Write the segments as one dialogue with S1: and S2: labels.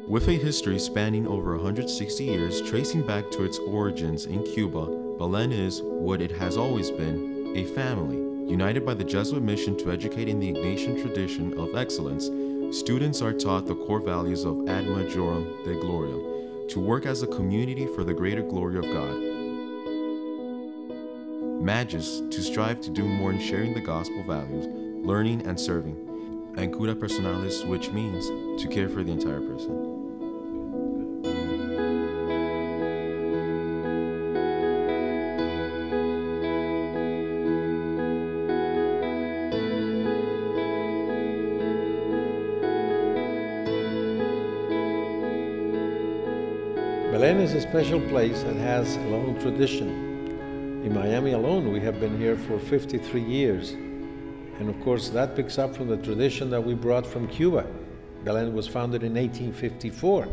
S1: With a history spanning over 160 years, tracing back to its origins in Cuba, Belen is what it has always been, a family. United by the Jesuit mission to educate in the Ignatian tradition of excellence, students are taught the core values of Ad Majorem Dei Gloriam, to work as a community for the greater glory of God. Magis, to strive to do more in sharing the gospel values, learning and serving. And cura personalis, which means to care for the entire person.
S2: Belen is a special place that has a long tradition. In Miami alone, we have been here for 53 years. And of course, that picks up from the tradition that we brought from Cuba. Belen was founded in 1854.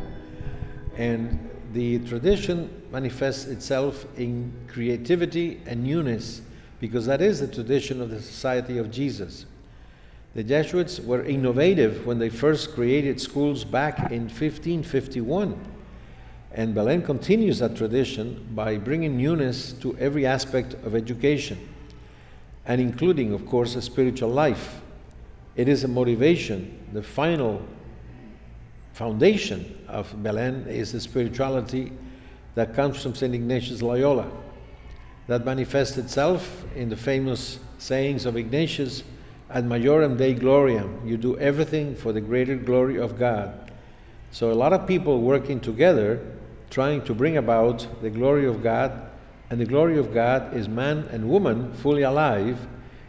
S2: And the tradition manifests itself in creativity and newness, because that is the tradition of the Society of Jesus. The Jesuits were innovative when they first created schools back in 1551. And Belen continues that tradition by bringing newness to every aspect of education, and including, of course, a spiritual life. It is a motivation. The final foundation of Belen is the spirituality that comes from St. Ignatius Loyola. That manifests itself in the famous sayings of Ignatius, Ad Majorem Dei Gloriam, you do everything for the greater glory of God. So a lot of people working together, trying to bring about the glory of God, and the glory of God is man and woman fully alive,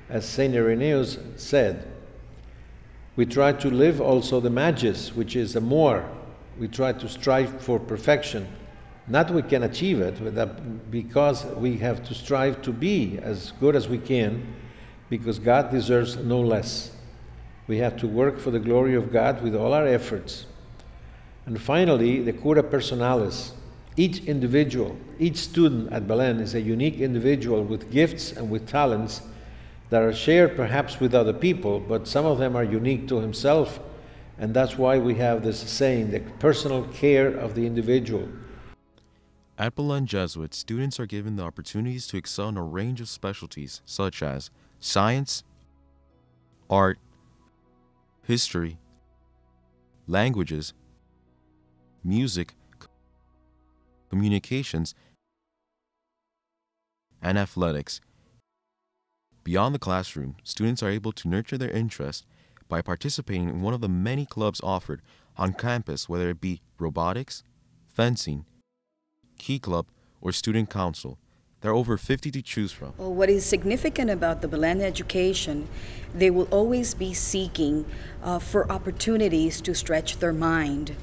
S2: as St. Irenaeus said. We try to live also the magis, which is the more. We try to strive for perfection. Not we can achieve it, but because we have to strive to be as good as we can, because God deserves no less. We have to work for the glory of God with all our efforts. And finally, the cura personalis. Each individual, each student at Belen is a unique individual with gifts and with talents that are shared perhaps with other people, but some of them are unique to himself, and that's why we have this saying, the personal care of the individual.
S1: At Belen Jesuit, students are given the opportunities to excel in a range of specialties such as science, art, history, languages, music, communications, and athletics. Beyond the classroom, students are able to nurture their interest by participating in one of the many clubs offered on campus, whether it be robotics, fencing, key club, or student council. There are over 50 to choose from.
S3: Well, what is significant about the Belen education, they will always be seeking for opportunities to stretch their mind.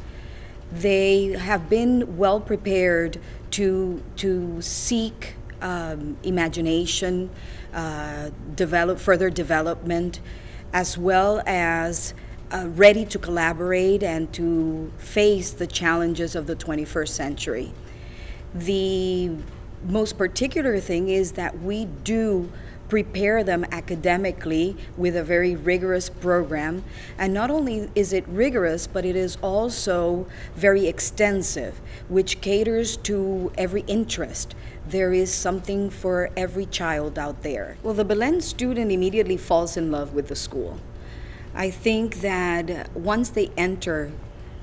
S3: They have been well prepared to seek imagination, further development, as well as ready to collaborate and to face the challenges of the 21st century. The most particular thing is that we do prepare them academically with a very rigorous program, and not only is it rigorous, but it is also very extensive, which caters to every interest. There is something for every child out there. Well, the Belen student immediately falls in love with the school. I think that once they enter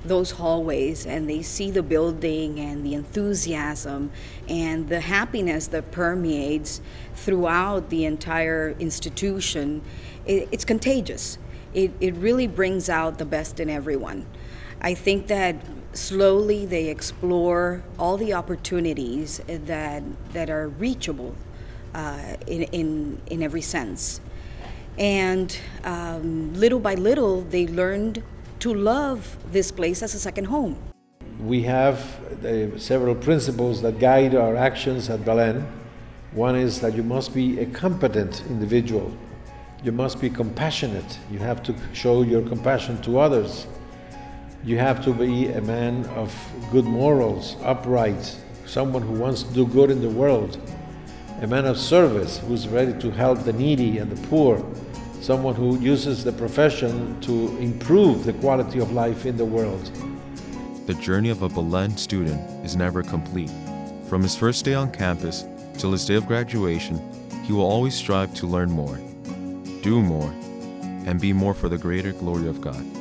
S3: those hallways and they see the building and the enthusiasm and the happiness that permeates throughout the entire institution, it's contagious. It really brings out the best in everyone. I think that slowly they explore all the opportunities that are reachable in every sense. And little by little, they learned to love this place as a second home.
S2: We have several principles that guide our actions at Belen. One is that you must be a competent individual. You must be compassionate. You have to show your compassion to others. You have to be a man of good morals, upright, someone who wants to do good in the world, a man of service who's ready to help the needy and the poor, someone who uses the profession to improve the quality of life in the world.
S1: the journey of a Belen student is never complete. From his first day on campus till his day of graduation, he will always strive to learn more, do more, and be more for the greater glory of God.